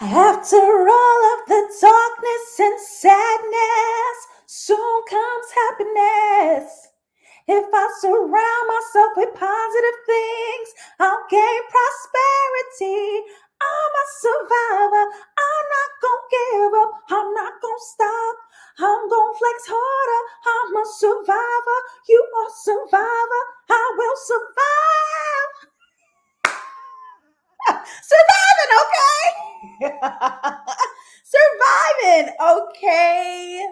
After all of the darkness and sadness, soon comes happiness. If I surround myself with positive things, I'll gain prosperity. I'm a survivor. I'm not gonna give up. I'm not gonna stop. I'm gonna flex harder. I'm a survivor. You are a survivor. I will survive. Surviving, okay? Surviving, okay?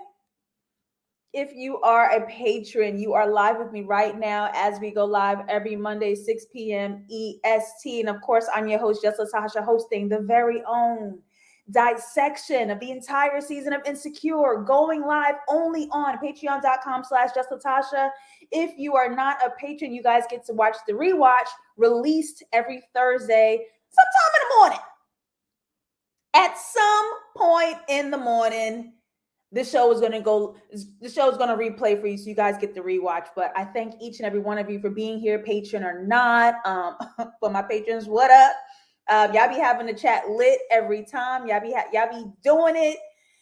If you are a patron, you are live with me right now as we go live every Monday, 6 p.m. EST. And of course, I'm your host, JustLatasha, hosting the very own dissection of the entire season of Insecure, going live only on patreon.com/JustLatasha. If you are not a patron, you guys get to watch the rewatch released every Thursday, sometime in the morning. At some point in the morning, this show is going to replay for you, so you guys get the rewatch. But I thank each and every one of you for being here, patron or not. For my patrons, what up? Y'all be having the chat lit every time. Y'all be doing it.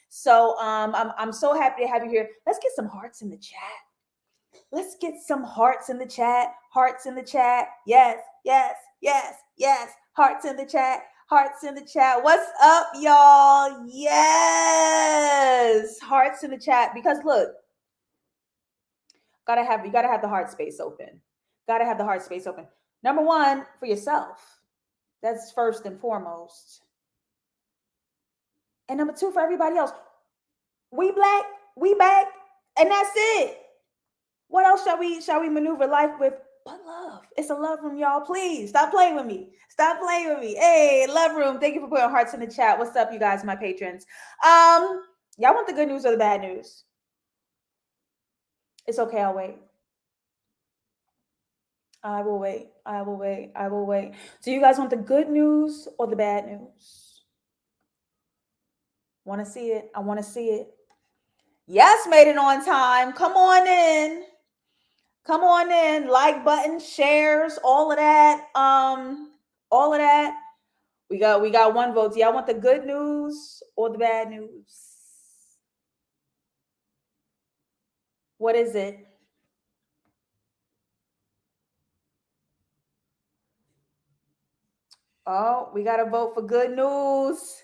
So I'm so happy to have you here. Let's get some hearts in the chat. Let's get some hearts in the chat. Hearts in the chat. Yes, yes, yes, yes. Hearts in the chat. Hearts in the chat. What's up, y'all? Yes. Hearts in the chat. Because look, you gotta have the heart space open. Gotta have the heart space open. Number one, for yourself. That's first and foremost. And number two, for everybody else. We black, we back, and that's it. What else shall we maneuver life with but love? It's a love room, y'all. Please stop playing with me. Stop playing with me. Hey, love room. Thank you for putting hearts in the chat. What's up, you guys, my patrons? Y'all want the good news or the bad news? It's okay. I'll wait. I will wait. I will wait. I will wait. Do you guys want the good news or the bad news? Want to see it? I want to see it. Yes, made it on time. Come on in. Come on in. Like button, shares, all of that. All of that. We got one vote. Do y'all want the good news or the bad news? What is it? Oh, we gotta vote for good news.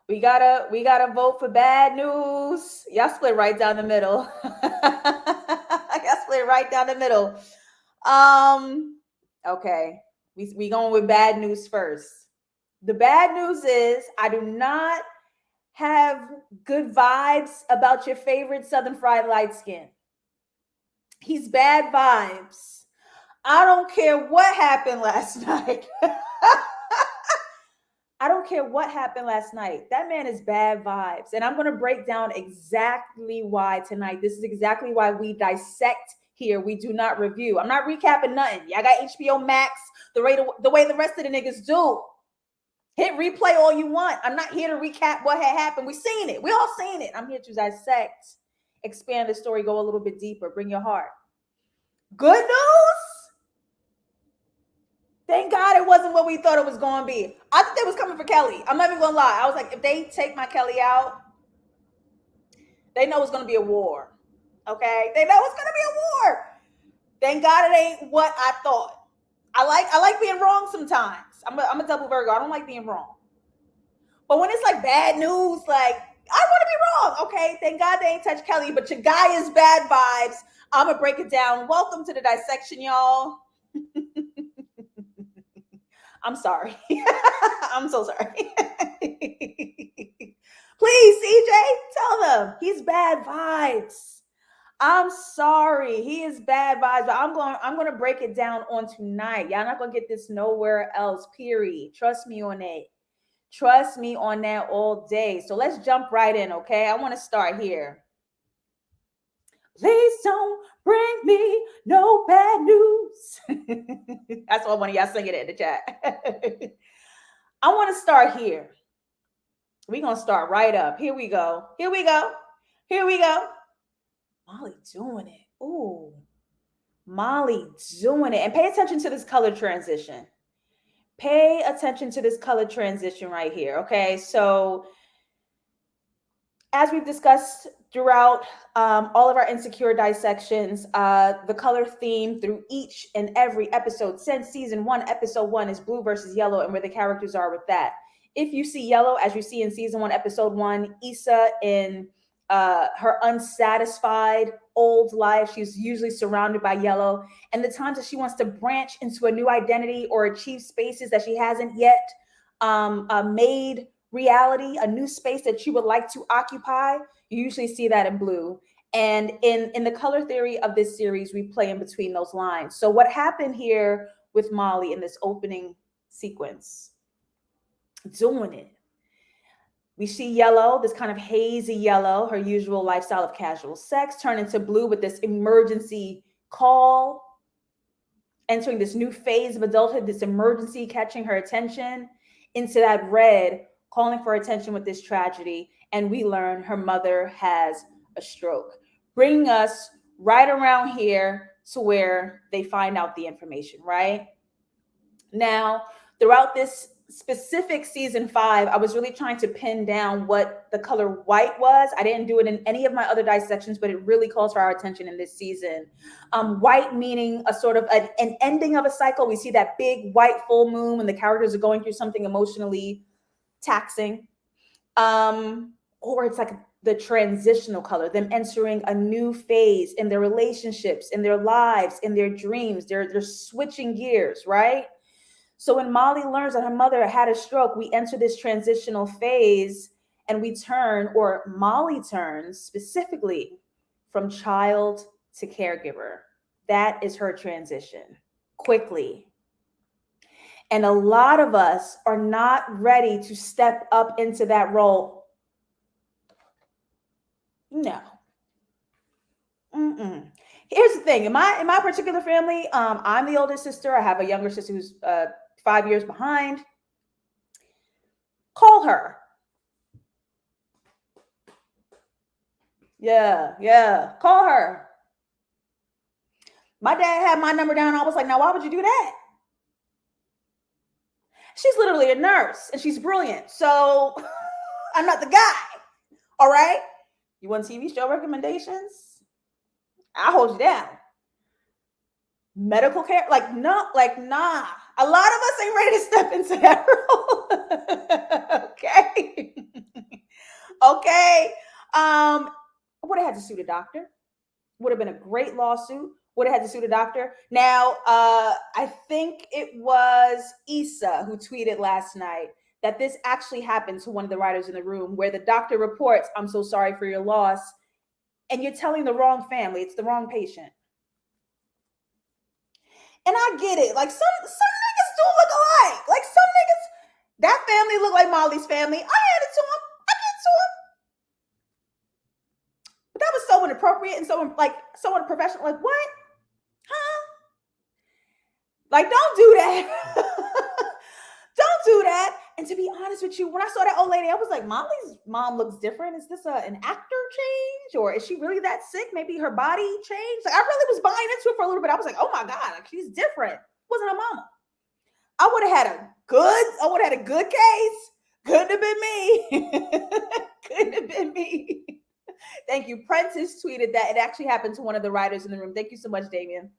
We gotta vote for bad news. Y'all split right down the middle. Y'all split right down the middle. Okay. We going with bad news first. The bad news is I do not have good vibes about your favorite Southern Fried light skin. He's bad vibes. I don't care what happened last night. I don't care what happened last night. That man is bad vibes. And I'm going to break down exactly why tonight. This is exactly why we dissect here. We do not review. I'm not recapping nothing. Y'all got HBO Max the way the rest of the niggas do. Hit replay all you want. I'm not here to recap what had happened. We seen it. We all seen it. I'm here to dissect, expand the story, go a little bit deeper, bring your heart. Good news? Thank God it wasn't what we thought it was going to be. I thought they was coming for Kelly. I'm not even going to lie. I was like, if they take my Kelly out, they know it's going to be a war. Okay? They know it's going to be a war. Thank God it ain't what I thought. I like being wrong sometimes. I'm a double Virgo. I don't like being wrong. But when it's like bad news, like, I want to be wrong. Okay, thank God they ain't touch Kelly, but your guy is bad vibes. I'm going to break it down. Welcome to the dissection, y'all. I'm sorry. I'm so sorry. Please, CJ, tell them he's bad vibes. I'm sorry. He is bad vibes, but I'm going to break it down on tonight. Y'all not going to get this nowhere else, period. Trust me on it. Trust me on that all day. So let's jump right in, okay? I want to start here. Please don't bring me no bad news. That's why one of y'all sing it in the chat. I want to start here. We're going to start right up. Here we go. Here we go. Here we go. Molly doing it. Ooh. Molly doing it. And pay attention to this color transition. Pay attention to this color transition right here. Okay, so as we've discussed throughout all of our insecure dissections, the color theme through each and every episode since season one, episode one, is blue versus yellow and where the characters are with that. If you see yellow, as you see in season one, episode one, Issa in her unsatisfied old life, she's usually surrounded by yellow. And the times that she wants to branch into a new identity or achieve spaces that she hasn't yet made reality, a new space that you would like to occupy, you usually see that in blue. And in the color theory of this series, we play in between those lines. So what happened here with Molly in this opening sequence? Doing it. We see yellow, this kind of hazy yellow, her usual lifestyle of casual sex, turn into blue with this emergency call, entering this new phase of adulthood, this emergency catching her attention, into that red, calling for attention with this tragedy. And we learn her mother has a stroke, bringing us right around here to where they find out the information, right? Now, throughout this specific season 5, I was really trying to pin down what the color white was. I didn't do it in any of my other dissections, but it really calls for our attention in this season. White meaning a sort of an ending of a cycle. We see that big white full moon when the characters are going through something emotionally taxing. Or it's like the transitional color, them entering a new phase in their relationships, in their lives, in their dreams. They're switching gears, right? So when Molly learns that her mother had a stroke, we enter this transitional phase and we turn, or Molly turns specifically from child to caregiver. That is her transition quickly. And a lot of us are not ready to step up into that role. No. Mm-mm. Here's the thing. In my particular family, I'm the oldest sister. I have a younger sister who's 5 years behind. Call her. Yeah. Call her. My dad had my number down. I was like, now why would you do that? She's literally a nurse and she's brilliant. So I'm not the guy. All right. You want TV show recommendations? I'll hold you down. Medical care? No, nah. A lot of us ain't ready to step into that role. Okay. Okay. Would have had to sue the doctor. Would have been a great lawsuit. Would have had to sue the doctor. Now, I think it was Issa who tweeted last night that this actually happened to one of the writers in the room, where the doctor reports, "I'm so sorry for your loss," and you're telling the wrong family. It's the wrong patient. And I get it. Like some niggas do look alike. Like some niggas, that family look like Molly's family. I had it to him. I get to him. But that was so inappropriate and so unprofessional. Like what? Huh? Like don't do that. Don't do that. And to be honest with you, when I saw that old lady, I was like, Molly's mom looks different. Is this an actor change, or is she really that sick? Maybe her body changed. Like I really was buying into it for a little bit. I was like, oh my God, like she's different. Wasn't her mama. I would have had a good case. Couldn't have been me. Couldn't have been me. Thank you. Prentice tweeted that it actually happened to one of the writers in the room. Thank you so much, Damien.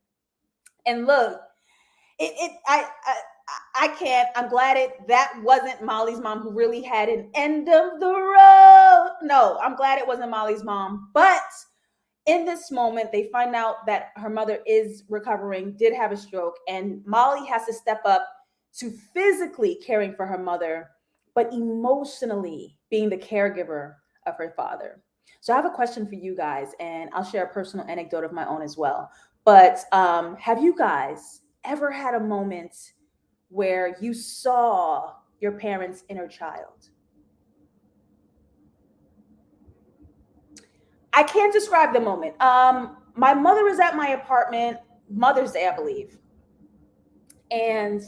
And look, I can't. I'm glad that wasn't Molly's mom who really had an end of the road. No, I'm glad it wasn't Molly's mom. But in this moment, they find out that her mother is recovering, did have a stroke, and Molly has to step up to physically caring for her mother, but emotionally being the caregiver of her father. So I have a question for you guys, and I'll share a personal anecdote of my own as well. But have you guys ever had a moment where you saw your parents' inner child? I can't describe the moment. My mother was at my apartment, Mother's Day, I believe. And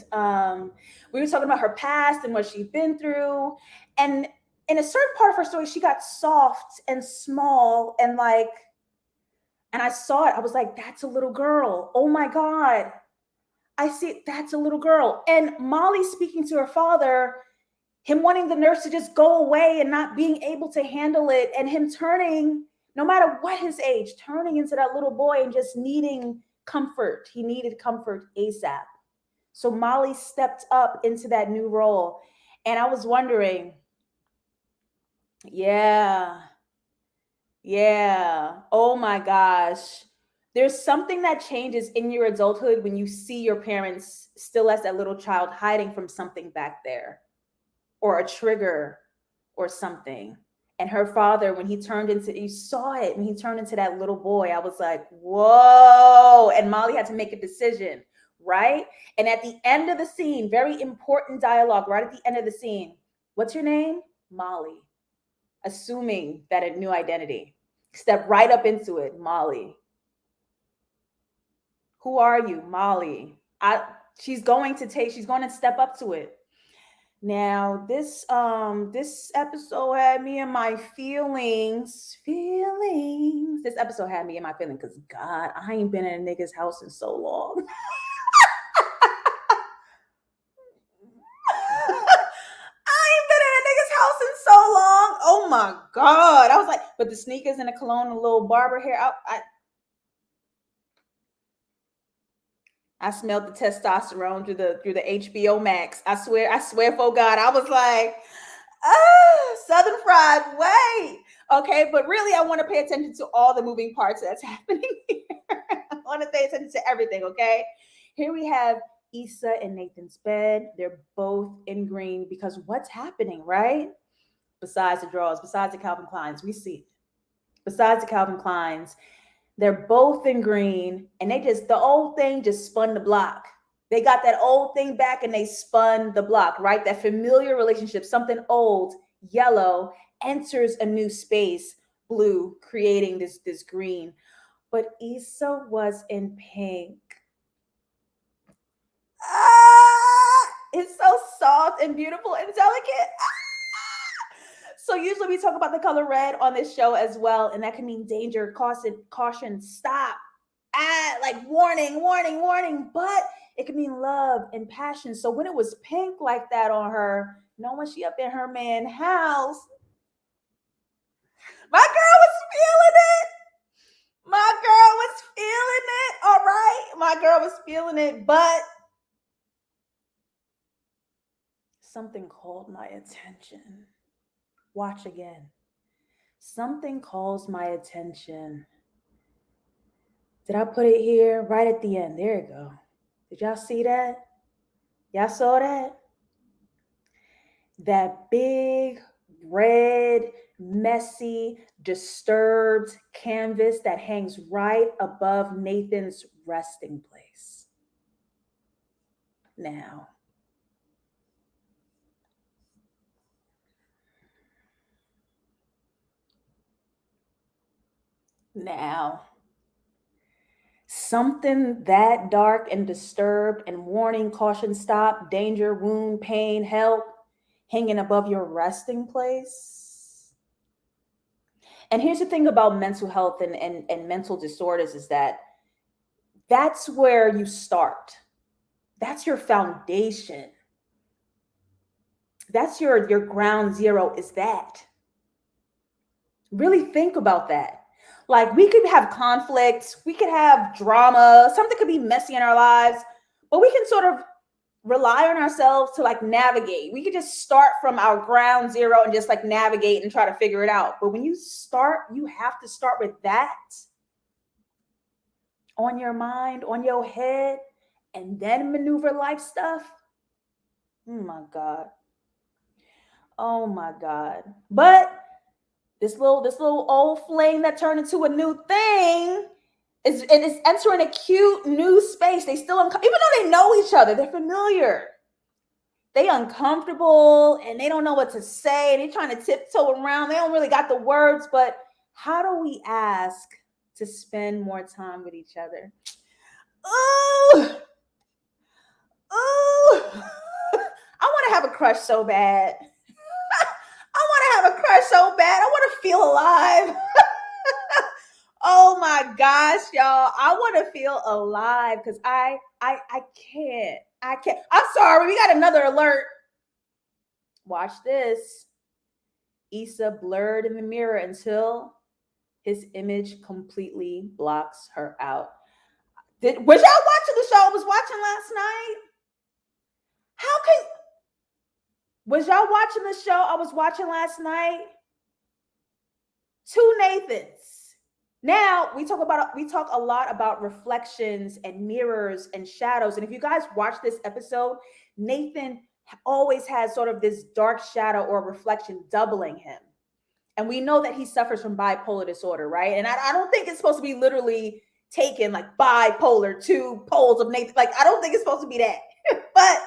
we were talking about her past and what she'd been through. And in a certain part of her story, she got soft and small and and I saw it. I was like, that's a little girl. Oh my God. I see that's a little girl. And Molly speaking to her father, him wanting the nurse to just go away and not being able to handle it, and him turning, no matter what his age, turning into that little boy and just needing comfort. He needed comfort ASAP. So Molly stepped up into that new role. And I was wondering, yeah, yeah. Oh my gosh. There's something that changes in your adulthood when you see your parents still as that little child hiding from something back there, or a trigger or something. And her father, when he turned into, you saw it, when he turned into that little boy, I was like, whoa. And Molly had to make a decision, right? And at the end of the scene, very important dialogue, right at the end of the scene, what's your name? Molly. Assuming that a new identity. Step right up into it, Molly. Who are you, Molly? She's going to step up to it. Now, this episode had me in my feelings. Feelings. This episode had me in my feelings because God, I ain't been in a nigga's house in so long. House in so long. Oh my God. I was like, but the sneakers and the cologne, the little barber hair. I smelled the testosterone through the HBO Max. I swear for God, I was like, Southern fried, wait. Okay, but really I want to pay attention to all the moving parts that's happening here. I want to pay attention to everything, okay? Here we have Issa in Nathan's bed. They're both in green because what's happening, right? Besides the draws, besides the Calvin Kleins, we see. Besides the Calvin Kleins, they're both in green, and the old thing just spun the block. They got that old thing back and they spun the block, right? That familiar relationship, something old, yellow, enters a new space, blue, creating this green. But Issa was in pink. It's so soft and beautiful and delicate. So usually we talk about the color red on this show as well, and that can mean danger, caution, stop, like warning, warning, warning. But it can mean love and passion. So when it was pink like that on her, knowing she up in her man's house, my girl was feeling it. My girl was feeling it. All right, my girl was feeling it, but something called my attention. Watch again. Something calls my attention. Did I put it here? Right at the end. There you go. Did y'all see that? Y'all saw that? That big, red, messy, disturbed canvas that hangs right above Nathan's resting place. Now, something that dark and disturbed and warning, caution, stop, danger, wound, pain, help, hanging above your resting place. And here's the thing about mental health and mental disorders is that that's where you start. That's your foundation. That's your ground zero is that. Really think about that. Like we could have conflicts, we could have drama, something could be messy in our lives, but we can sort of rely on ourselves to like navigate. We could just start from our ground zero and just like navigate and try to figure it out. But when you start, you have to start with that on your mind, on your head, and then maneuver life stuff. Oh my God. Oh my God. But this little old flame that turned into a new thing is entering a cute new space. They still even though they know each other, they're familiar. They uncomfortable and they don't know what to say. They're trying to tiptoe around. They don't really got the words, but how do we ask to spend more time with each other? Ooh. Ooh. I want to have a crush so bad. I want to have a crush so bad. I want to feel alive. Oh my gosh, y'all. I want to feel alive because I can't. I can't. I'm sorry. We got another alert. Watch this. Issa blurred in the mirror until his image completely blocks her out. Was y'all watching the show I was watching last night? How can Was y'all watching the show I was watching last night? Two Nathans. Now we talk a lot about reflections and mirrors and shadows. And if you guys watch this episode, Nathan always has sort of this dark shadow or reflection doubling him. And we know that he suffers from bipolar disorder, right? And I don't think it's supposed to be literally taken like bipolar, two poles of Nathan. Like, I don't think it's supposed to be that. But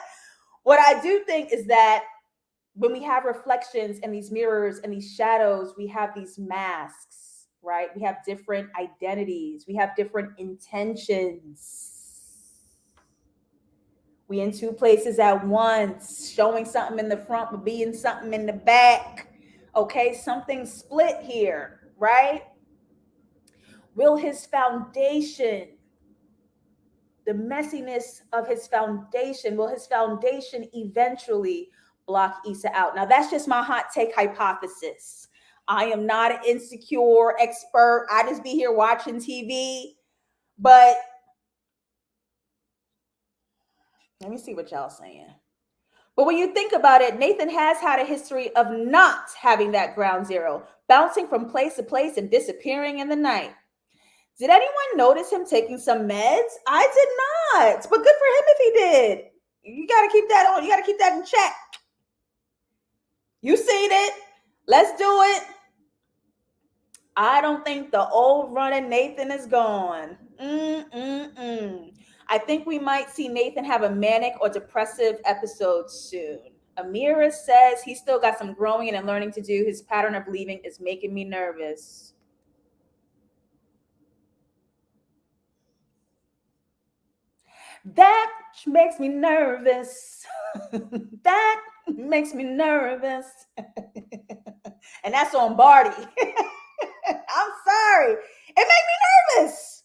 what I do think is that when we have reflections and these mirrors and these shadows, we have these masks, right? We have different identities, we have different intentions. We in two places at once, showing something in the front but being something in the back. Okay, something split here, right? Will his foundation, the messiness of his foundation, will his foundation eventually block Issa out? Now, that's just my hot take hypothesis. I am not an insecure expert. I just be here watching TV. But let me see what y'all saying. But when you think about it, Nathan has had a history of not having that ground zero, bouncing from place to place and disappearing in the night. Did anyone notice him taking some meds? I did not. But good for him if he did. You got to keep that on. You got to keep that in check. You seen it. Let's do it. I don't think the old running Nathan is gone. I think we might see Nathan have a manic or depressive episode soon. Amira says he's still got some growing and learning to do. His pattern of leaving is making me nervous. That makes me nervous. That makes me nervous. And that's on Barty. I'm sorry. It made me nervous.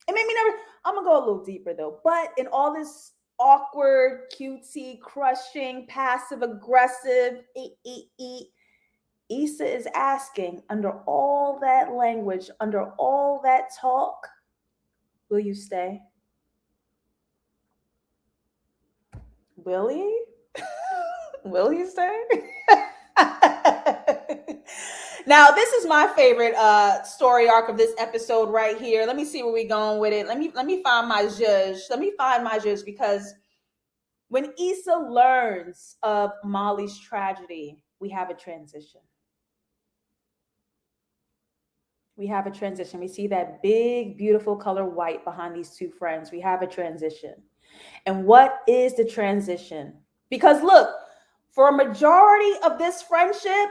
It made me nervous. I'm going to go a little deeper though. But in all this awkward, cutesy, crushing, passive aggressive, Issa is asking, under all that language, under all that talk, will you stay? Will he? Will he stay? Now, this is my favorite story arc of this episode right here. Let me see where we're going with it. Let me find my judge. Let me find my judge, because when Issa learns of Molly's tragedy, we have a transition. We have a transition. We see that big, beautiful color white behind these two friends. We have a transition. And what is the transition? Because look, for a majority of this friendship,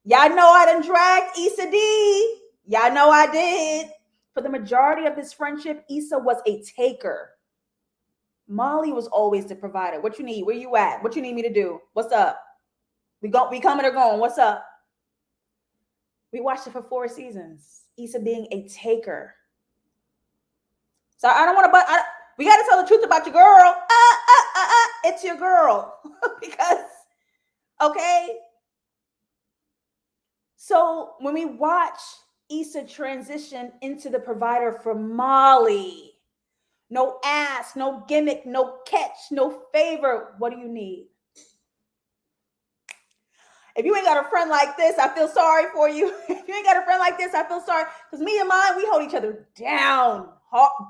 y'all know I done dragged Issa D. Y'all know I did. For the majority of this friendship, Issa was a taker. Molly was always the provider. What you need? Where you at? What you need me to do? What's up? We coming or going? What's up? We watched it for 4 seasons. Issa being a taker. So I don't want to, but we got to tell the truth about your girl. It's your girl. Because, okay. So when we watch Issa transition into the provider for Molly, no ask, no gimmick, no catch, no favor. What do you need? If you ain't got a friend like this, I feel sorry for you. If you ain't got a friend like this, I feel sorry. Because me and mine, we hold each other down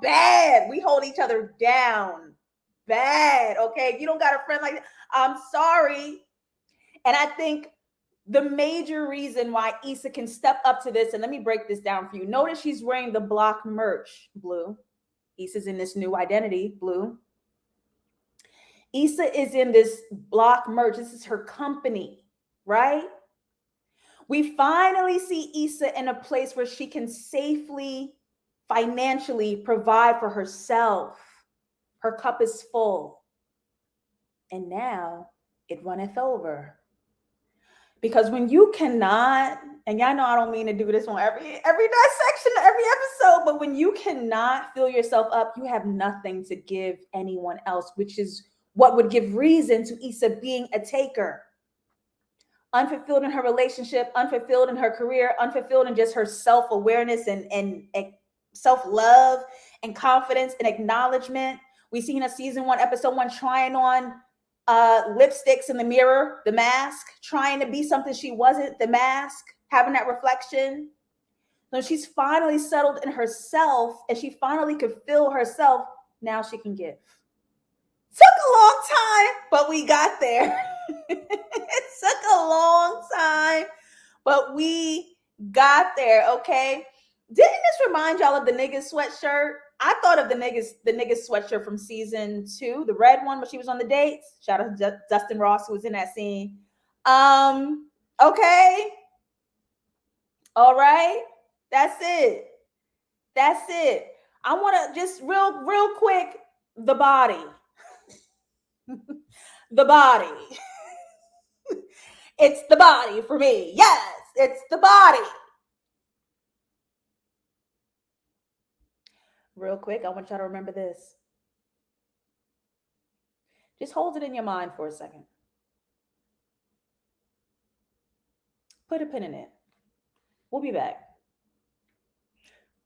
bad. We hold each other down bad. Okay. If you don't got a friend like that, I'm sorry. And I think the major reason why Issa can step up to this, and let me break this down for you. Notice she's wearing the block merch, blue. Issa's in this new identity, blue. Issa is in this block merch. This is her company, right? We finally see Issa in a place where she can safely, financially provide for herself. Her cup is full. And now it runneth over. Because when you cannot, and y'all know I don't mean to do this on every dissection, every episode, but when you cannot fill yourself up, you have nothing to give anyone else, which is what would give reason to Issa being a taker. Unfulfilled in her relationship, unfulfilled in her career, unfulfilled in just her self-awareness and self-love and confidence and acknowledgement. We see in a season 1, episode 1, trying on lipsticks in the mirror, the mask, trying to be something she wasn't, the mask, having that reflection. So she's finally settled in herself and she finally could feel herself. Now she can give. Took a long time, but we got there. It took a long time, but we got there, okay? Didn't this remind y'all of the niggas sweatshirt? I thought of the niggas sweatshirt from season 2, the red one, when she was on the dates. Shout out to Dustin Ross, who was in that scene. Okay. All right. That's it. I want to just real quick, the body. The body. It's the body for me. Yes, it's the body. Real quick, I want y'all to remember this. Just hold it in your mind for a second. Put a pin in it. We'll be back.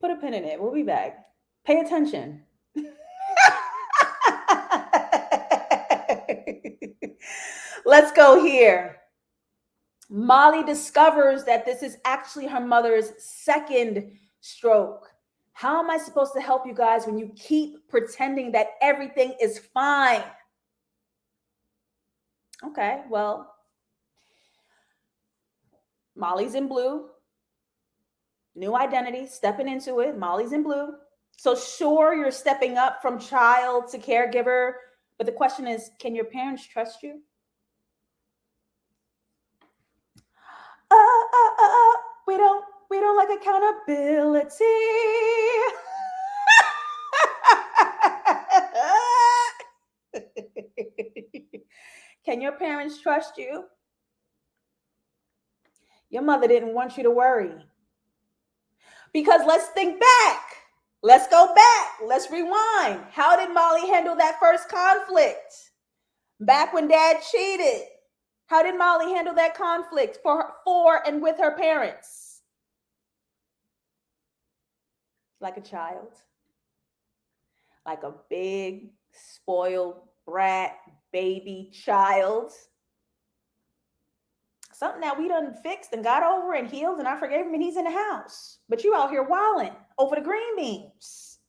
Put a pin in it. We'll be back. Pay attention. Let's go here. Molly discovers that this is actually her mother's second stroke. How am I supposed to help you guys when you keep pretending that everything is fine? Okay, well, Molly's in blue. New identity, stepping into it. Molly's in blue. So sure, you're stepping up from child to caregiver, but the question is, can your parents trust you? We don't like accountability. Can your parents trust you? Your mother didn't want you to worry. Because let's think back. Let's go back. Let's rewind. How did Molly handle that first conflict? Back when dad cheated. How did Molly handle that conflict for and with her parents? Like a child. Like a big, spoiled brat, baby child. Something that we done fixed and got over and healed, and I forgave him, and he's in the house. But you out here wilding over the green beans.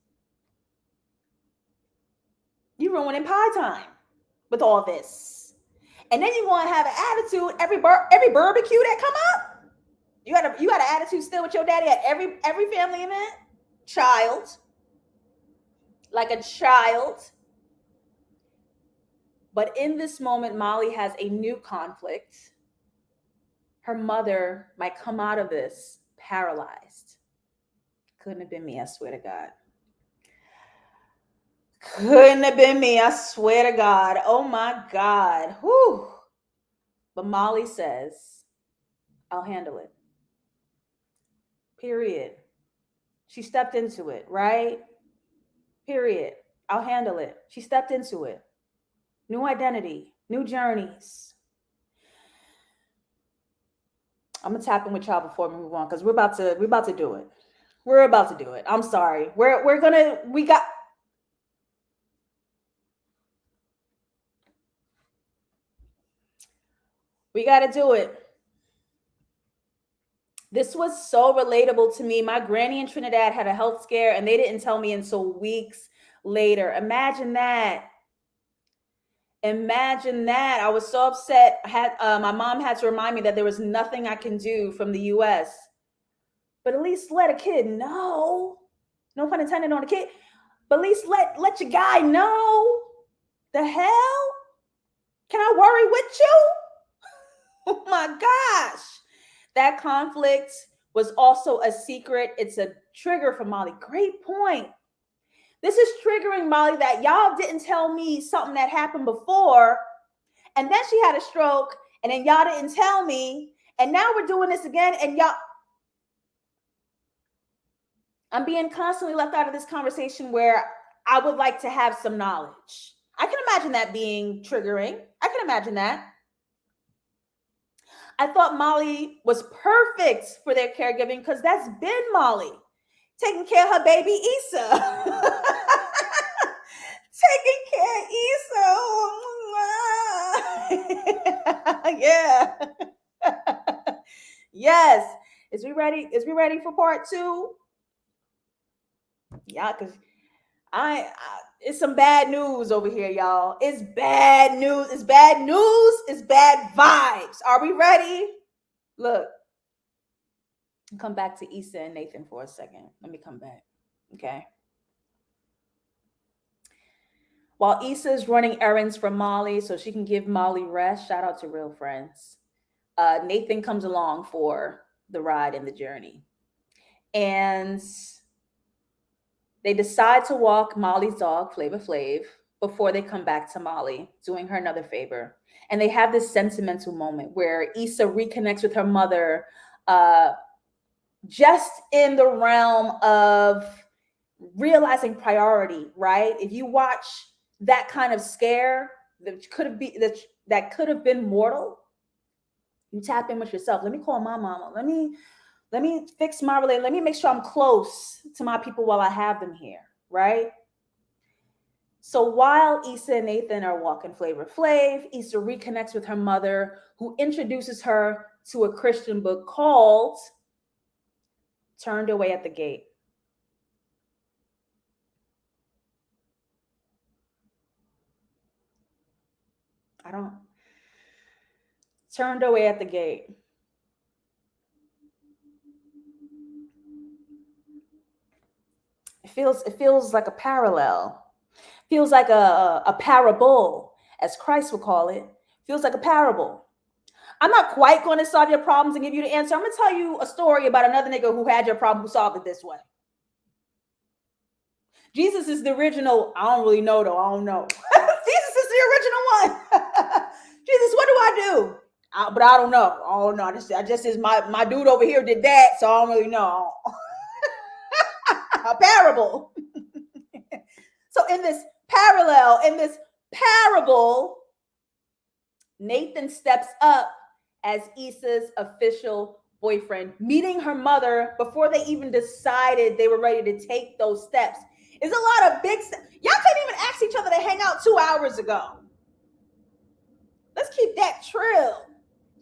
You ruining pie time with all this. And then you want to have an attitude every barbecue that come up. You got an attitude still with your daddy at every family event. Child. Like a child. But in this moment, Molly has a new conflict. Her mother might come out of this paralyzed. Couldn't have been me, I swear to God. Couldn't have been me, I swear to God. Oh my God. Whew. But Molly says, I'll handle it. Period. She stepped into it, right? Period. I'll handle it. She stepped into it. New identity, new journeys. I'm gonna tap in with y'all before we move on because we're about to do it. We're about to do it. I'm sorry. We got to do it. This was so relatable to me. My granny in Trinidad had a health scare and they didn't tell me until weeks later. Imagine that. I was so upset. My mom had to remind me that there was nothing I can do from the US. But at least let a kid know. No pun intended on a kid. But at least let your guy know. The hell? Can I worry with you? Oh my gosh. That conflict was also a secret. It's a trigger for Molly. Great point. This is triggering Molly that y'all didn't tell me something that happened before. And then she had a stroke. and then y'all didn't tell me, and now we're doing this again, and y'all, I'm being constantly left out of this conversation where I would like to have some knowledge. I can imagine that being triggering. I can imagine that. I thought Molly was perfect for their caregiving because that's been Molly taking care of her baby Issa. Taking care of Issa. Yeah. Yes. Is we ready? Is we ready for part 2? Yeah, because I it's some bad news over here, y'all. It's bad news. It's bad news. It's bad vibes. Are we ready? Look, come back to Issa and Nathan for a second. Let me come back. Okay. While Issa is running errands for Molly so she can give Molly rest, shout out to real friends. Nathan comes along for the ride and the journey. And they decide to walk Molly's dog, Flavor Flav, before they come back to Molly, doing her another favor. And they have this sentimental moment where Issa reconnects with her mother, just in the realm of realizing priority, right? If you watch that kind of scare that could have been mortal, you tap in with yourself. Let me call my mama. Let me fix my relationship. Let me make sure I'm close to my people while I have them here, right? So while Issa and Nathan are walking Flavor Flav, Issa reconnects with her mother, who introduces her to a Christian book called Turned Away at the Gate. Turned Away at the Gate. It feels like a parallel. Feels like a parable, as Christ would call it. Feels like a parable. I'm not quite going to solve your problems and give you the answer. I'm going to tell you a story about another nigga who had your problem, who solved it this way. Jesus is the original. I don't really know, though. I don't know. Jesus is the original one. Jesus, what do I do? But I don't know. Oh no, I just is my dude over here did that, so I don't really know. A parable. So in this parable, Nathan steps up as Issa's official boyfriend, meeting her mother before they even decided they were ready to take those steps. It's a lot of big steps. Y'all couldn't even ask each other to hang out 2 hours ago. Let's keep that trill.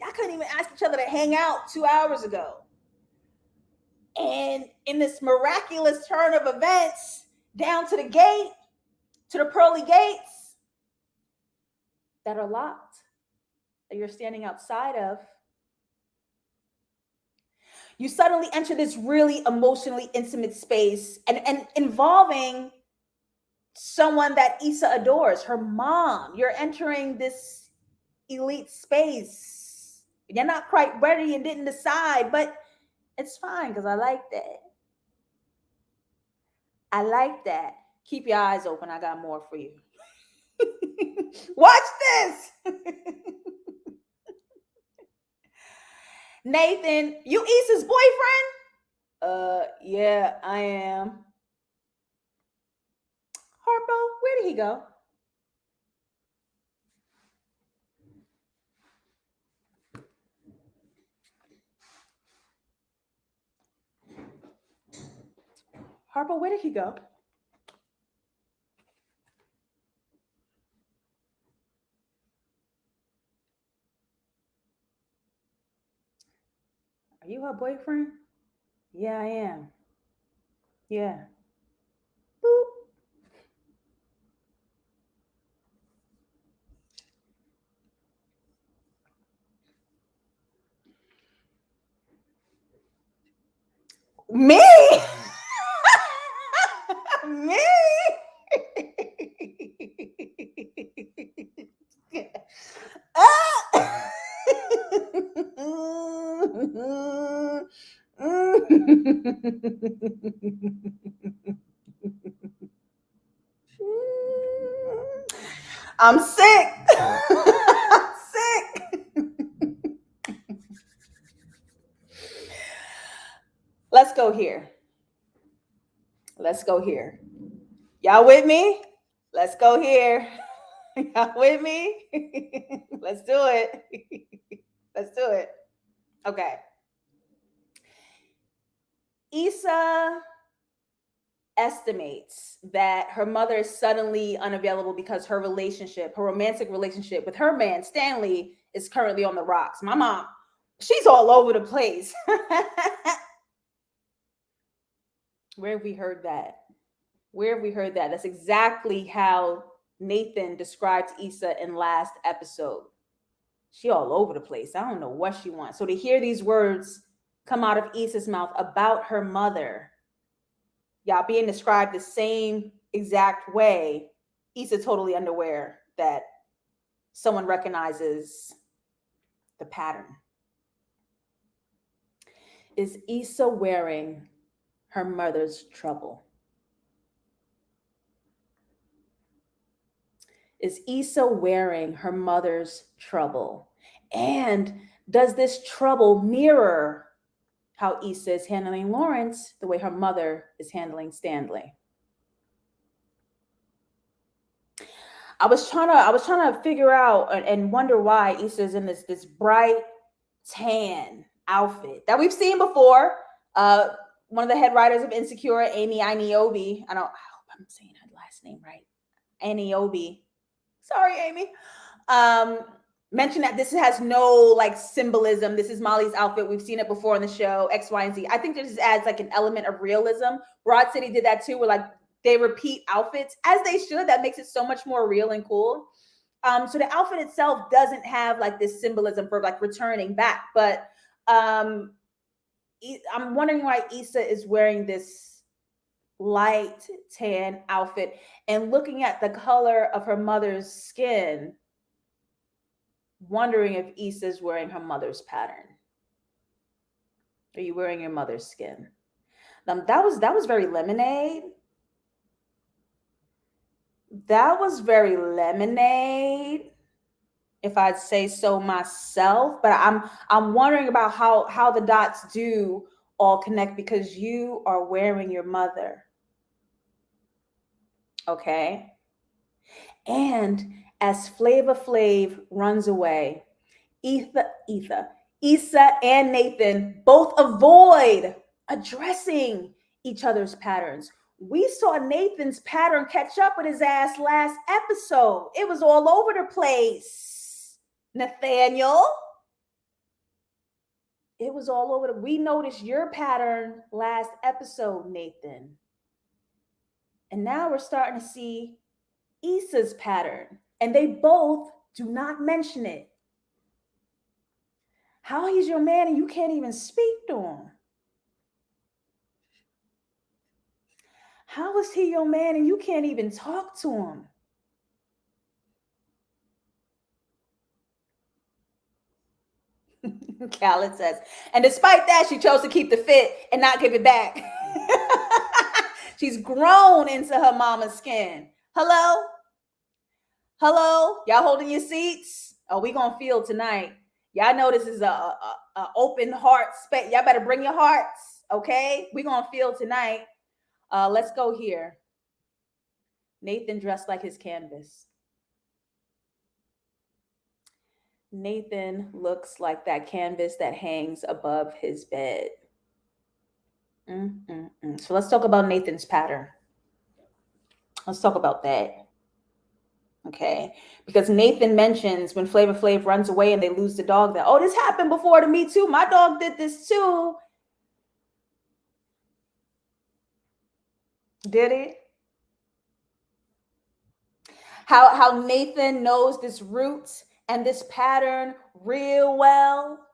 Y'all couldn't even ask each other to hang out 2 hours ago. And in this miraculous turn of events, down to the gate, to the pearly gates that are locked, that you're standing outside of, you suddenly enter this really emotionally intimate space and involving someone that Issa adores, her mom. You're entering this elite space. You're not quite ready and didn't decide, but it's fine because I like that. I like that. Keep your eyes open. I got more for you. Watch this. Nathan, you Issa's boyfriend? Yeah, I am. Harpo, where did he go? Harpo, where did he go? Are you her boyfriend? Yeah, I am. Yeah. Boop. Me? Me? I'm sick. I'm sick. let's go here. Let's go here. Y'all with me? Let's go here. Y'all with me? Let's do it. Let's do it. Okay. Issa estimates that her mother is suddenly unavailable because her relationship, her romantic relationship with her man, Stanley, is currently on the rocks. My mom, she's all over the place. Where have we heard that? Where have we heard that? That's exactly how Nathan described Issa in last episode. She all over the place. I don't know what she wants. So to hear these words come out of Issa's mouth about her mother, y'all being described the same exact way, Issa totally unaware that someone recognizes the pattern. Is Issa wearing her mother's trouble? Is Issa wearing her mother's trouble? And does this trouble mirror how Issa is handling Lawrence the way her mother is handling Stanley? I was trying to figure out and wonder why Issa's in this bright tan outfit that we've seen before. One of the head writers of Insecure, Amy Iniobi. I hope I'm saying her last name right. Iniobi. Sorry, Amy. Mentioned that this has no like symbolism. This is Molly's outfit. We've seen it before on the show, X, Y, and Z. I think this adds like an element of realism. Broad City did that too, where like they repeat outfits as they should. That makes it so much more real and cool. So the outfit itself doesn't have like this symbolism for like returning back, but I'm wondering why Issa is wearing this light tan outfit and looking at the color of her mother's skin, wondering if Issa's wearing her mother's pattern. Are you wearing your mother's skin? That was very Lemonade. That was very Lemonade, if I'd say so myself. But I'm wondering about how the dots do all connect, because you are wearing your mother. Okay. And as Flavor Flav runs away, Issa and Nathan both avoid addressing each other's patterns. We saw Nathan's pattern catch up with his ass last episode. It was all over the place, Nathaniel. It was all over. We noticed your pattern last episode, Nathan. And now we're starting to see Issa's pattern, and they both do not mention it. How he's your man and you can't even speak to him? How is he your man and you can't even talk to him? Khaled says, and despite that, she chose to keep the fit and not give it back. She's grown into her mama's skin. Hello? Hello? Y'all holding your seats? Oh, we gonna feel tonight. Y'all know this is a open heart space. Y'all better bring your hearts, okay? We gonna feel tonight. Let's go here. Nathan dressed like his canvas. Nathan looks like that canvas that hangs above his bed. So let's talk about Nathan's pattern. Let's talk about that. Okay. Because Nathan mentions when Flavor Flav runs away and they lose the dog that, oh, this happened before to me too. My dog did this too. Did it? How Nathan knows this root and this pattern real well,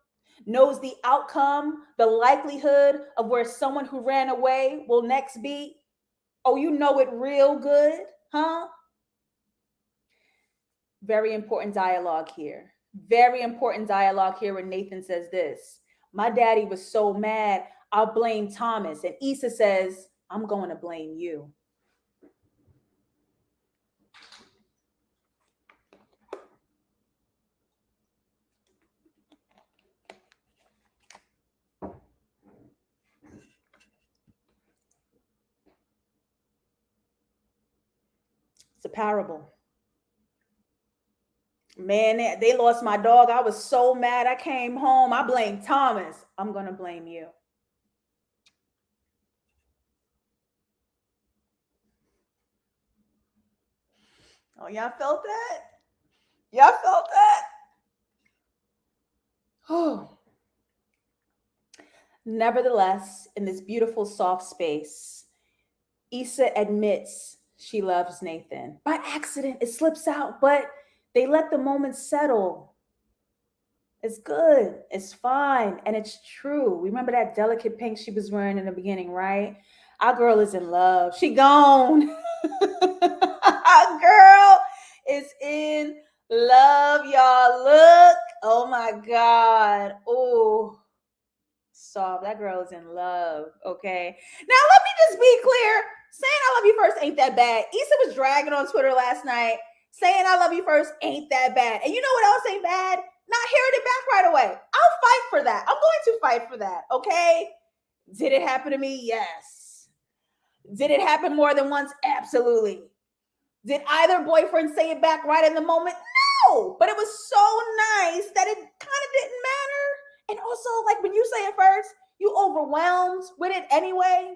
knows the outcome, the likelihood of where someone who ran away will next be. Oh, you know it real good, huh? Very important dialogue here. Very important dialogue here when Nathan says this. My daddy was so mad, I'll blame Thomas. And Issa says, I'm going to blame you. the parable. Man, they lost my dog. I was so mad. I came home. I blamed Thomas. I'm going to blame you. Oh, y'all felt that? Y'all felt that? Oh. Nevertheless, in this beautiful, soft space, Issa admits she loves Nathan. By accident, it slips out, but they let the moment settle. It's good. It's fine. And it's true. Remember that delicate pink she was wearing in the beginning, right? Our girl is in love. She gone. Our girl is in love, y'all. Look. Oh my God. Oh, soft. That girl is in love. Okay. Now let me just be clear. Saying I love you first ain't that bad. Issa was dragging on Twitter last night. Saying I love you first ain't that bad. And you know what else ain't bad? Not hearing it back right away. I'll fight for that. I'm going to fight for that. Okay. Did it happen to me? Yes. Did it happen more than once? Absolutely. Did either boyfriend say it back right in the moment? No. But it was so nice that it kind of didn't matter. And also, like when you say it first, you overwhelmed with it anyway.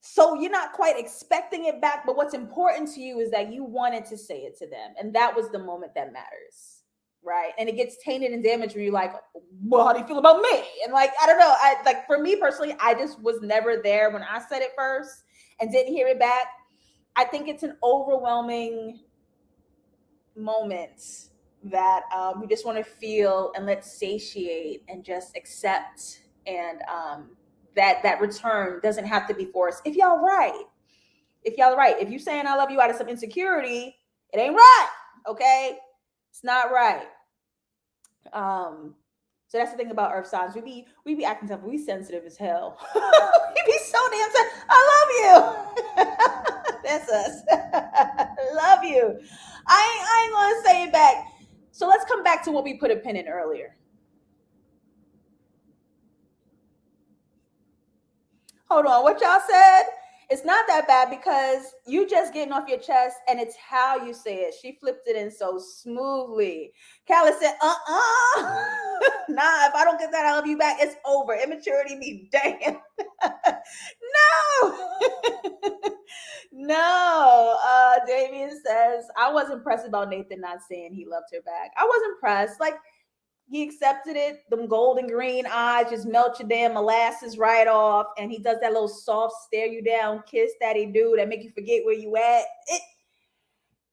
So you're not quite expecting it back, but what's important to you is that you wanted to say it to them. And that was the moment that matters. Right. And it gets tainted and damaged when you're like, well, how do you feel about me? And like, I don't know. Like for me personally, I just was never there when I said it first and didn't hear it back. I think it's an overwhelming moment that we just want to feel and let's satiate and just accept. And that return doesn't have to be forced. If y'all right. If you saying I love you out of some insecurity, it ain't right. Okay. It's not right. So that's the thing about earth signs. We be acting tough. We sensitive as hell. We be so damn sensitive. I love you. That's us. Love you. I ain't gonna say it back. So let's come back to what we put a pin in earlier. Hold on, what y'all said? It's not that bad because you just getting off your chest and it's how you say it. She flipped it in so smoothly. Callie said, nah, if I don't get that, I love you back, it's over. Immaturity be damned. No. No. Damien says, I was impressed about Nathan not saying he loved her back. I was impressed. Like, he accepted it. Them golden green eyes just melt your damn molasses right off. And he does that little soft stare you down kiss that he do that make you forget where you at.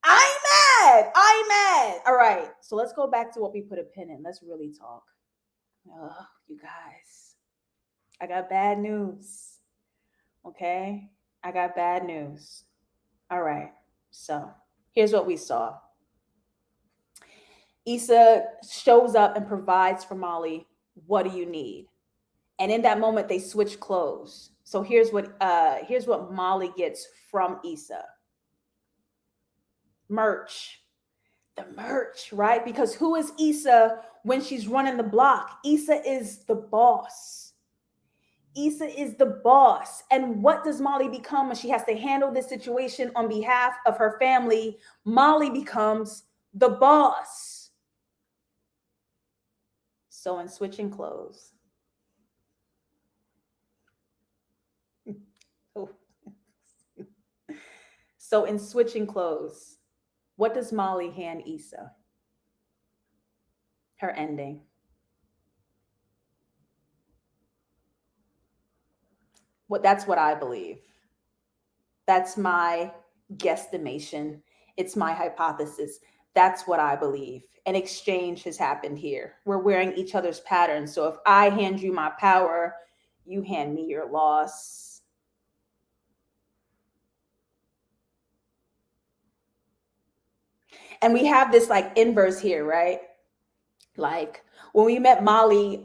I'm mad. All right. So let's go back to what we put a pin in. Let's really talk. Oh, you guys. I got bad news. Okay? I got bad news. All right. So here's what we saw. Issa shows up and provides for Molly. What do you need? And in that moment, they switch clothes. So here's what Molly gets from Issa. Merch. The merch, right? Because who is Issa when she's running the block? Issa is the boss. Issa is the boss. And what does Molly become when she has to handle this situation on behalf of her family? Molly becomes the boss. So in switching clothes. So in switching clothes, what does Molly hand Issa? Her ending. That's what I believe. That's my guesstimation. It's my hypothesis. That's what I believe. An exchange has happened here. We're wearing each other's patterns. So if I hand you my power, you hand me your loss. And we have this like inverse here, right? Like when we met Molly,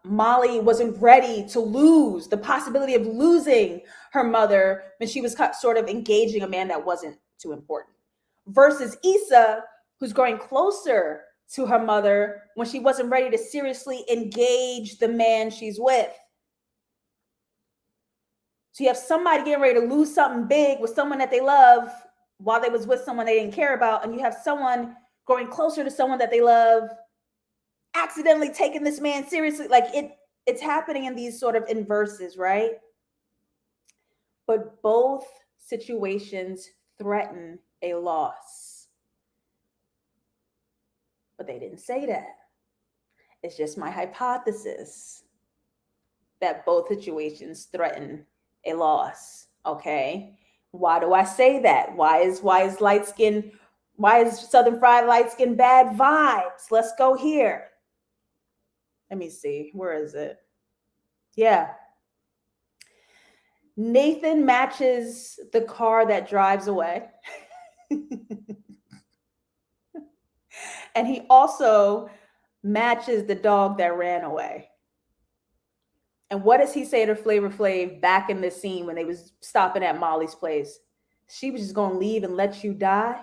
Molly wasn't ready to lose the possibility of losing her mother when she was sort of engaging a man that wasn't too important. Versus Issa, who's growing closer to her mother when she wasn't ready to seriously engage the man she's with. So you have somebody getting ready to lose something big with someone that they love while they was with someone they didn't care about, and you have someone growing closer to someone that they love accidentally taking this man seriously. Like it's happening in these sort of inverses, right? But both situations threaten a loss. But they didn't say that. It's just my hypothesis that both situations threaten a loss. Okay. Why do I say that? Why is light skin, why is Southern Fried light skin bad vibes? Let's go here. Let me see. Where is it? Yeah. Nathan matches the car that drives away. And he also matches the dog that ran away. And what does he say to Flavor Flav back in the scene when they was stopping at Molly's place? She was just going to leave and let you die?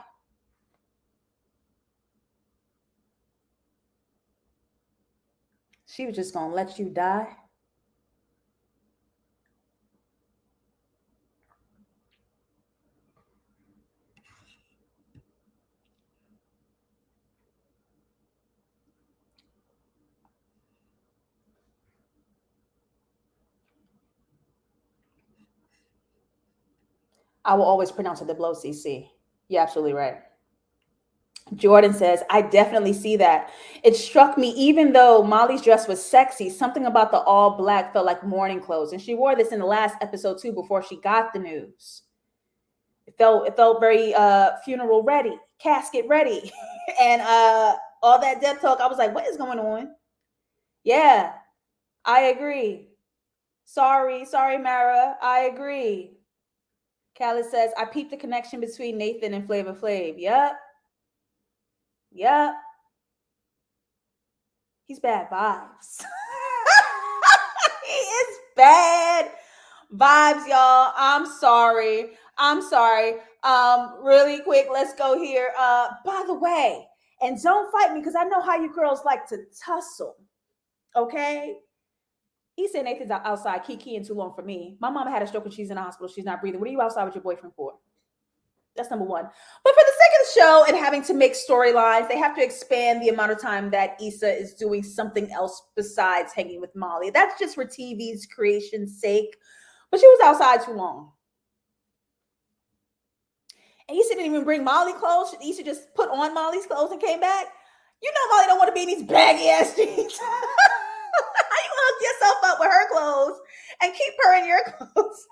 She was just going to let you die? I will always pronounce it the blow CC. You're absolutely right. Jordan says, I definitely see that. It struck me, even though Molly's dress was sexy, something about the all black felt like morning clothes. And she wore this in the last episode too, before she got the news. It felt very funeral ready, casket ready. And all that death talk, I was like, what is going on? Yeah, I agree. Sorry, Mara. I agree. Khaled says, I peeped the connection between Nathan and Flavor Flav. Yep. He's bad vibes. He is bad vibes, y'all. I'm sorry. Really quick, let's go here. By the way, and don't fight me because I know how you girls like to tussle. Okay? He said Nathan's outside kikiing too long for me. My mama had a stroke and she's in the hospital. She's not breathing. What are you outside with your boyfriend for? That's number one. But for the sake of the show and having to make storylines, they have to expand the amount of time that Issa is doing something else besides hanging with Molly. That's just for TV's creation's sake. But she was outside too long. And Issa didn't even bring Molly clothes. Issa just put on Molly's clothes and came back. You know Molly don't want to be in these baggy ass jeans. How you hook yourself up with her clothes and keep her in your clothes?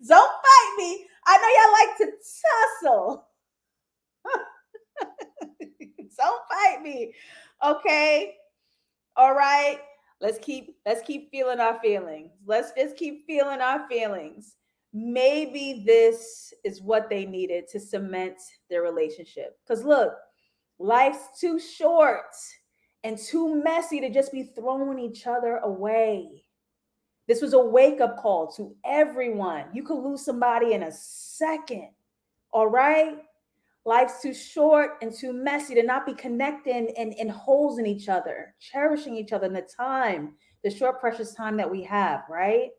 Don't fight me. I know y'all like to tussle. Don't fight me. Okay. All right. Let's keep feeling our feelings. Let's just keep feeling our feelings. Maybe this is what they needed to cement their relationship. Because look, life's too short and too messy to just be throwing each other away. This was a wake-up call to everyone. You could lose somebody in a second. All right? Life's too short and too messy to not be connecting in holes in each other, cherishing each other in the short, precious time that we have, right?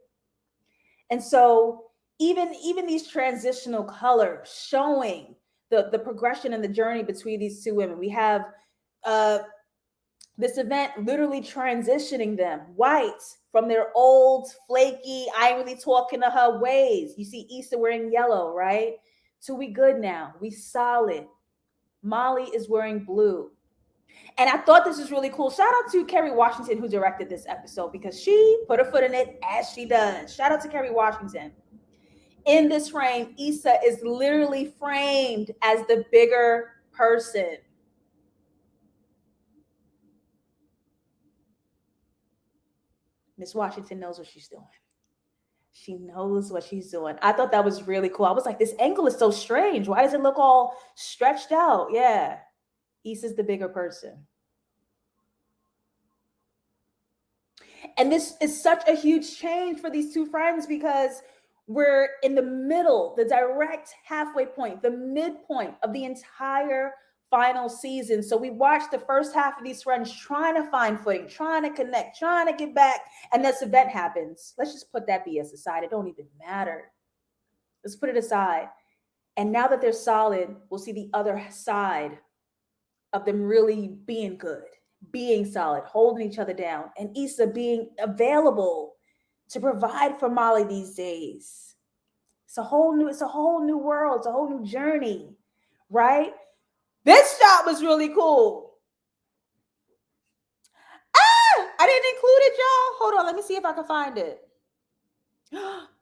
And so even these transitional colors showing the progression and the journey between these two women. We have this event literally transitioning them white from their old flaky, I ain't really talking to her ways. You see Issa wearing yellow, right? So we good now. We solid. Molly is wearing blue. And I thought this was really cool. Shout out to Kerry Washington, who directed this episode, because she put her foot in it as she does. Shout out to Kerry Washington. In this frame, Issa is literally framed as the bigger person. Miss Washington knows what she's doing. She knows what she's doing. I thought that was really cool. I was like, this angle is so strange. Why does it look all stretched out? Yeah. Issa's the bigger person. And this is such a huge change for these two friends because we're in the middle, the direct halfway point, the midpoint of the entire final season. So we watched the first half of these friends trying to find footing, trying to connect, trying to get back. And this event happens. Let's just put that BS aside. It don't even matter. Let's put it aside. And now that they're solid, we'll see the other side of them really being good, being solid, holding each other down, and Issa being available to provide for Molly these days. It's a whole new world. It's a whole new journey, right? This shot was really cool. I didn't include it, y'all. Hold on, let me see if I can find it.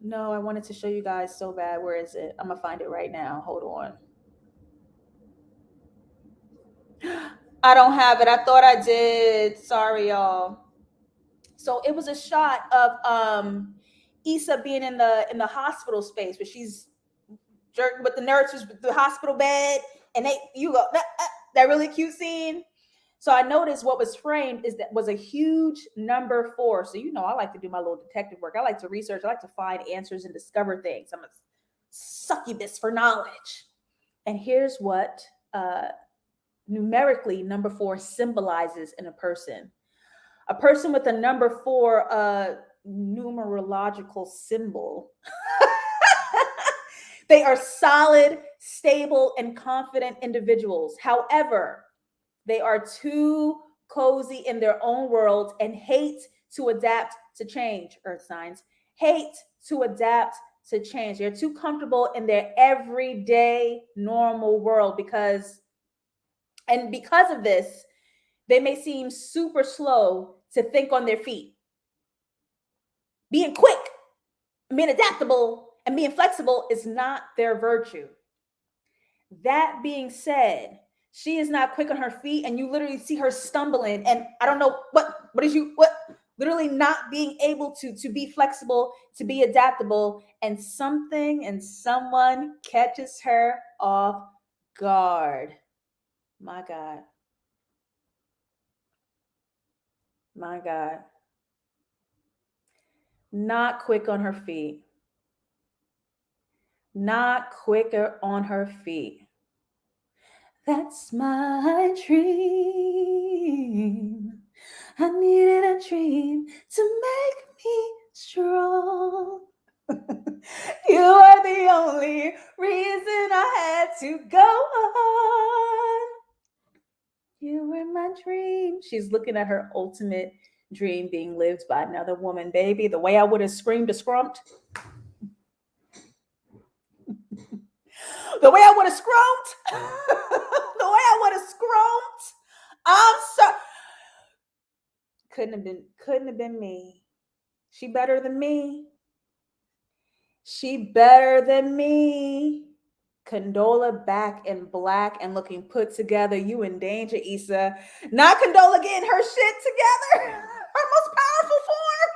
No, I wanted to show you guys so bad. Where is it? I'm gonna find it right now. Hold on. I don't have it. I thought I did. Sorry, y'all. So it was a shot of Issa being in the hospital space where she's jerking with the nurses with the hospital bed, and that really cute scene. So I noticed what was framed was a huge number 4. So I like to do my little detective work. I like to research. I like to find answers and discover things. I'm a succubus for knowledge. And here's what numerically number 4 symbolizes in a person. A person with a number 4 numerological symbol. They are solid, stable, and confident individuals. However, they are too cozy in their own world and hate to adapt to change. Earth signs hate to adapt to change. They're too comfortable in their everyday normal world because of this, they may seem super slow to think on their feet. Being quick, being adaptable, and being flexible is not their virtue. That being said, she is not quick on her feet, and you literally see her stumbling. And I don't know literally not being able to be flexible, to be adaptable, and someone catches her off guard. My God. My God. Not quick on her feet. Not quicker on her feet. That's my dream. I needed a dream to make me strong. You are the only reason I had to go on. You were my dream. She's looking at her ultimate dream being lived by another woman, baby. The way I would have screamed a scrumped. The way I would have scrumped. The way I would have scrumped. I'm sorry. Couldn't have been me. She better than me. She better than me. Condola back in black and looking put together. You in danger, Issa. Not Condola getting her shit together. Her most powerful form.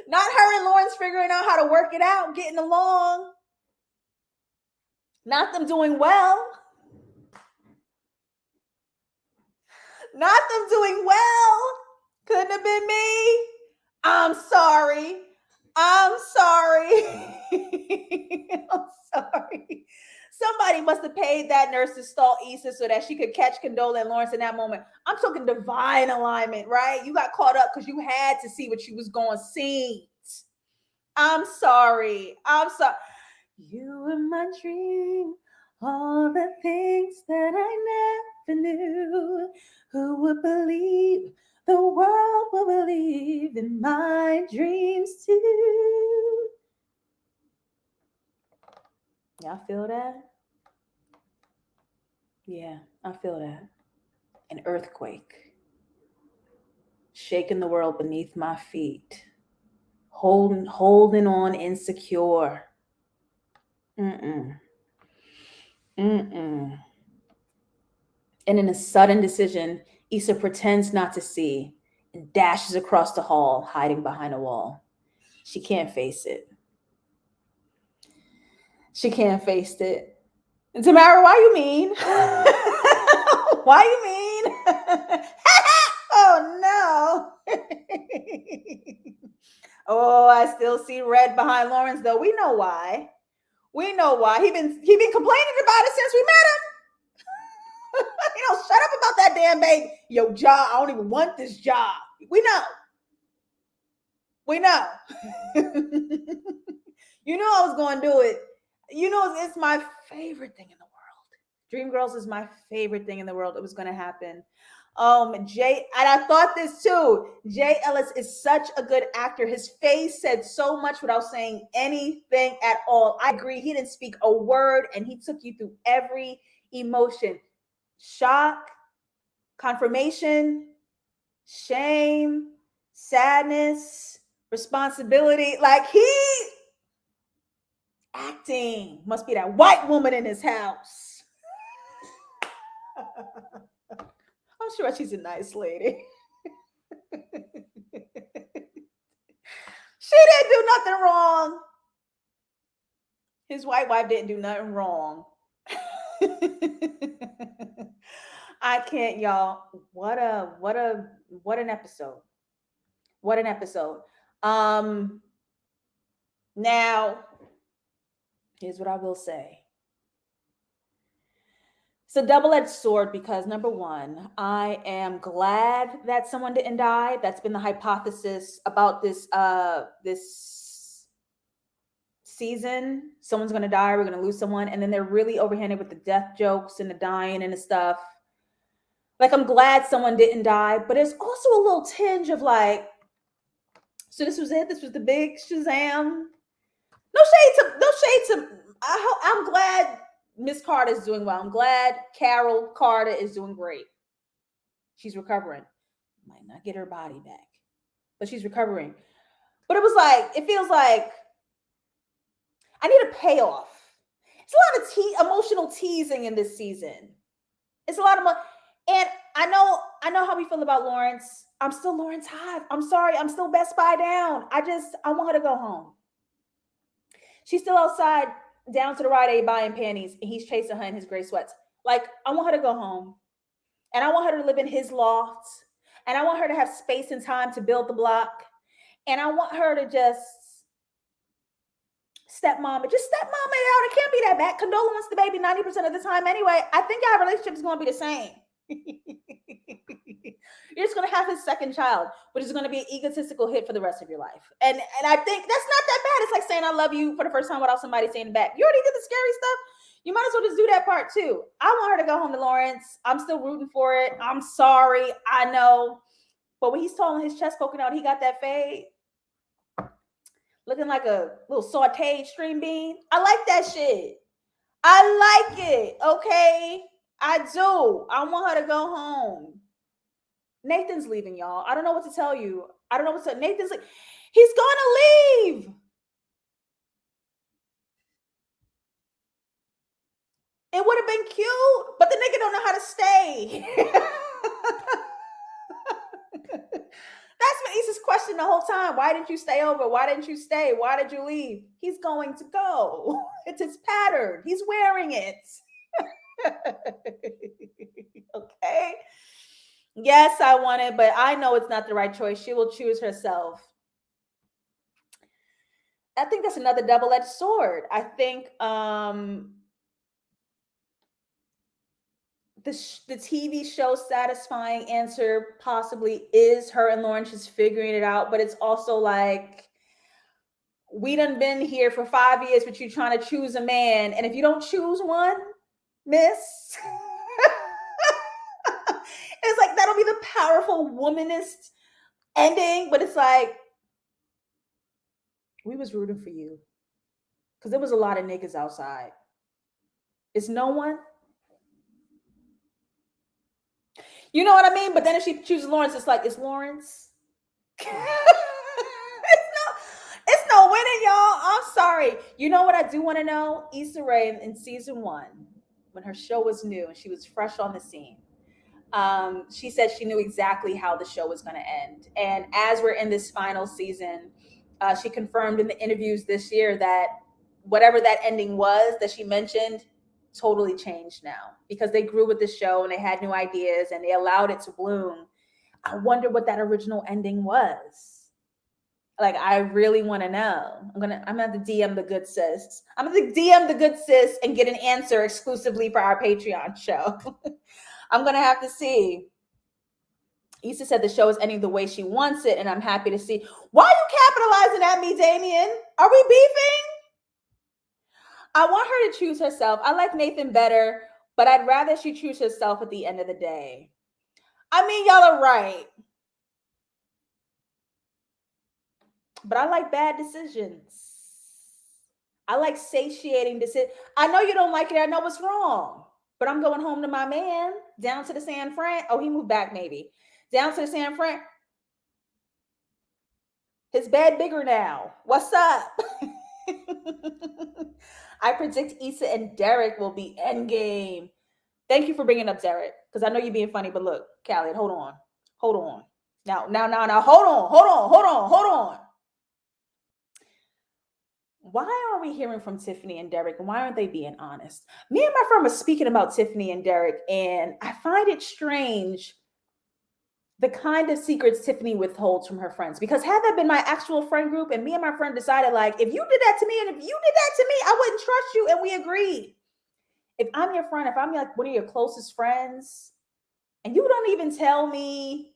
Not her and Lawrence figuring out how to work it out, getting along. Not them doing well. Not them doing well. Couldn't have been me. I'm sorry. I'm sorry. I'm sorry. Somebody must have paid that nurse to stall Issa so that she could catch Condola and Lawrence in that moment. I'm talking divine alignment, right? You got caught up because you had to see what she was going to see. I'm sorry. I'm sorry. You were my dream. All the things that I never knew. Who would believe? The world will believe in my dreams too. Y'all feel that? Yeah, I feel that. An earthquake. Shaking the world beneath my feet. Holding on insecure. And in a sudden decision, Issa pretends not to see and dashes across the hall, hiding behind a wall. She can't face it. She can't face it. And Tamara, why you mean? Why you mean? Oh no. Oh, I still see red behind Lawrence, though. We know why. We know why. He been complaining about it since we met him. Shut up about that damn baby. Yo, job, I don't even want this job. We know. You know I was going to do it. It's my favorite thing in the world. Dreamgirls is my favorite thing in the world. It was going to happen. Jay, and I thought this too. Jay Ellis is such a good actor. His face said so much without saying anything at all. I agree. He didn't speak a word, and he took you through every emotion: shock, confirmation, shame, sadness, responsibility. Like, he acting must be that white woman in his house. I'm sure she's a nice lady. She didn't do nothing wrong. His white wife didn't do nothing wrong. I can't, y'all. What an episode. What an episode. Now, here's what I will say. It's a double-edged sword because, number one, I am glad that someone didn't die. That's been the hypothesis about this season. Someone's going to die. We're going to lose someone. And then they're really overhanded with the death jokes and the dying and the stuff. Like, I'm glad someone didn't die. But there's also a little tinge of like, so this was it? This was the big Shazam? No shade to I'm glad Miss Carter is doing well. I'm glad Carol Carter is doing great. She's recovering. Might not get her body back, but she's recovering. But it feels like I need a payoff. It's a lot of emotional teasing in this season. It's a lot of and I know how we feel about Lawrence. I'm still Lawrence Hive. I'm sorry. I'm still Best Buy down. I want her to go home. She's still outside down to the Rite Aid buying panties, and he's chasing her in his gray sweats. Like, I want her to go home, and I want her to live in his loft, and I want her to have space and time to build the block, and I want her to just stepmom it out. It can't be that bad. Condola wants the baby 90% of the time anyway. I think our relationship is going to be the same. You're just going to have his second child, which is going to be an egotistical hit for the rest of your life. And I think that's not that bad. It's like saying I love you for the first time without somebody saying it back. You already did the scary stuff. You might as well just do that part too. I want her to go home to Lawrence. I'm still rooting for it. I'm sorry. I know. But when he's tall and his chest poking out, he got that fade. Looking like a little sauteed string bean. I like that shit. I like it. Okay. I do. I want her to go home. Nathan's leaving, y'all. I don't know what to tell you. Nathan's like, he's gonna leave. It would have been cute, but the nigga don't know how to stay. That's been Issa's question the whole time. Why didn't you stay over? Why didn't you stay? Why did you leave? He's going to go. It's his pattern. He's wearing it. Okay. Yes, I want it, but I know it's not the right choice. She will choose herself. I think that's another double-edged sword. I think the TV show satisfying answer possibly is her and Lawrence just figuring it out, but it's also like, we done been here for 5 years, but you trying to choose a man, and if you don't choose one, miss, it's like that'll be the powerful womanist ending, but it's like, we was rooting for you because there was a lot of niggas outside. It's no one. You know what I mean? But then if she chooses Lawrence, it's like, it's Lawrence. It's no winning, y'all. I'm sorry. You know what I do want to know? Issa Rae in season 1, when her show was new and she was fresh on the scene, she said she knew exactly how the show was going to end. And as we're in this final season, she confirmed in the interviews this year that whatever that ending was that she mentioned totally changed now because they grew with the show and they had new ideas and they allowed it to bloom. I wonder what that original ending was. Like, I really want to know. I'm gonna have to DM the good sis. I'm gonna DM the good sis and get an answer exclusively for our Patreon show. I'm going to have to see. Issa said the show is ending the way she wants it, and I'm happy to see. Why are you capitalizing at me, Damien? Are we beefing? I want her to choose herself. I like Nathan better, but I'd rather she choose herself at the end of the day. I mean, y'all are right. But I like bad decisions. I like satiating decisions. I know you don't like it. I know what's wrong. But I'm going home to my man, down to the San Fran. Oh, he moved back maybe. Down to the San Fran. His bed bigger now. What's up? I predict Issa and Derek will be endgame. Thank you for bringing up Derek, because I know you're being funny, but look, Khaled, hold on. Hold on. Now, hold on. Why are we hearing from Tiffany and Derek? And why aren't they being honest? Me and my friend were speaking about Tiffany and Derek, and I find it strange the kind of secrets Tiffany withholds from her friends. Because had that been my actual friend group and me and my friend decided, like, if you did that to me and if you did that to me, I wouldn't trust you, and we agreed. If I'm your friend, if I'm like one of your closest friends, and you don't even tell me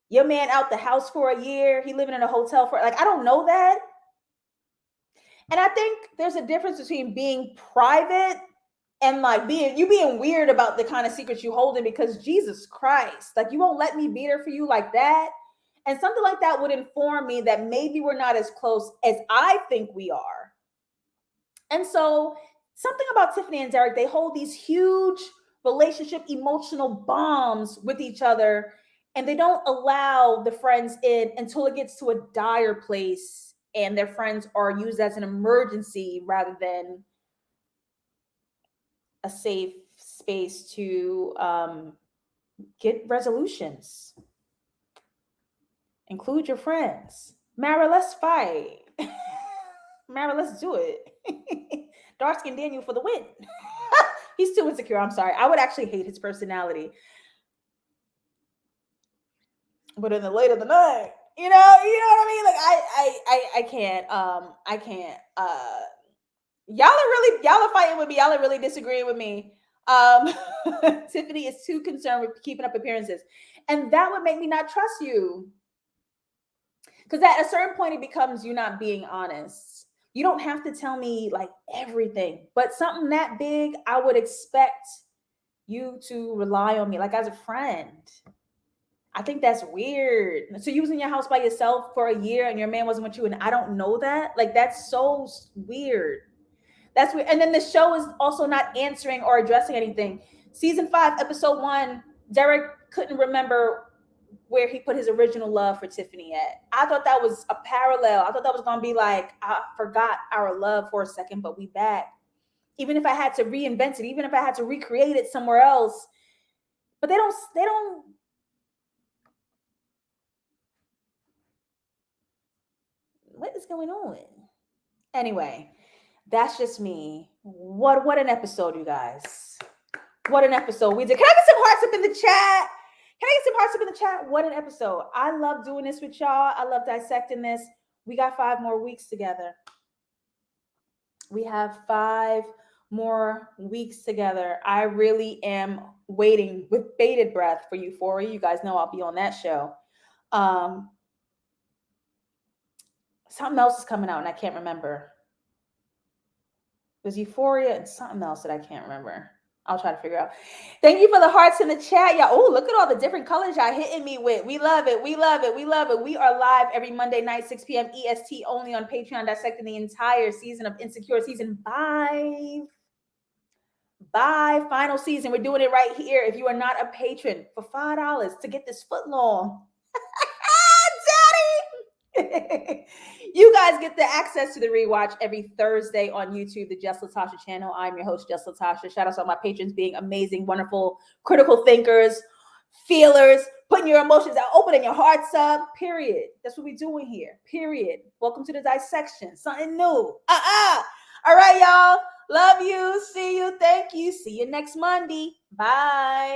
your man out the house for a year, he living in a hotel for, like, I don't know that. And I think there's a difference between being private and like being weird about the kind of secrets you holding, because Jesus Christ, like, you won't let me be there for you like that. And something like that would inform me that maybe we're not as close as I think we are. And so something about Tiffany and Derek, they hold these huge relationship emotional bombs with each other, and they don't allow the friends in until it gets to a dire place and their friends are used as an emergency rather than a safe space to get resolutions. Include your friends. Mara, let's fight. Mara, let's do it. Dark skin Daniel for the win. He's too insecure. I'm sorry. I would actually hate his personality. But in the late of the night, you know what I mean? Like I can't. Y'all are fighting with me. Y'all are really disagreeing with me. Tiffany is too concerned with keeping up appearances, and that would make me not trust you. Because at a certain point, it becomes you not being honest. You don't have to tell me like everything, but something that big, I would expect you to rely on me, like as a friend. I think that's weird. So you was in your house by yourself for a year and your man wasn't with you, and I don't know that. Like, that's so weird. That's weird. And then the show is also not answering or addressing anything. Season 5, episode 1, Derek couldn't remember where he put his original love for Tiffany at. I thought that was a parallel. I thought that was going to be like, I forgot our love for a second, but we back. Even if I had to reinvent it, even if I had to recreate it somewhere else. But they don't. What is going on? Anyway, that's just me. What an episode, you guys. What an episode we did. Can I get some hearts up in the chat? Can I get some hearts up in the chat? What an episode. I love doing this with y'all. I love dissecting this. We got 5 more weeks together. We have 5 more weeks together. I really am waiting with bated breath for Euphoria. You guys know I'll be on that show. Something else is coming out and I can't remember. There's Euphoria and something else that I can't remember. I'll try to figure out. Thank you for the hearts in the chat, y'all. Oh, look at all the different colors y'all hitting me with. We love it. We love it. We love it. We are live every Monday night, 6 p.m. EST, only on Patreon, dissecting the entire season of Insecure, season 5. Final season. We're doing it right here. If you are not a patron, for $5 to get this foot long. Daddy! You guys get the access to the rewatch every Thursday on YouTube, the JustLatasha channel. I'm your host, JustLatasha. Shout out to all my patrons being amazing, wonderful, critical thinkers, feelers, putting your emotions out, opening your hearts up, period. That's what we're doing here, period. Welcome to the dissection, something new. All right, y'all. Love you. See you. Thank you. See you next Monday. Bye.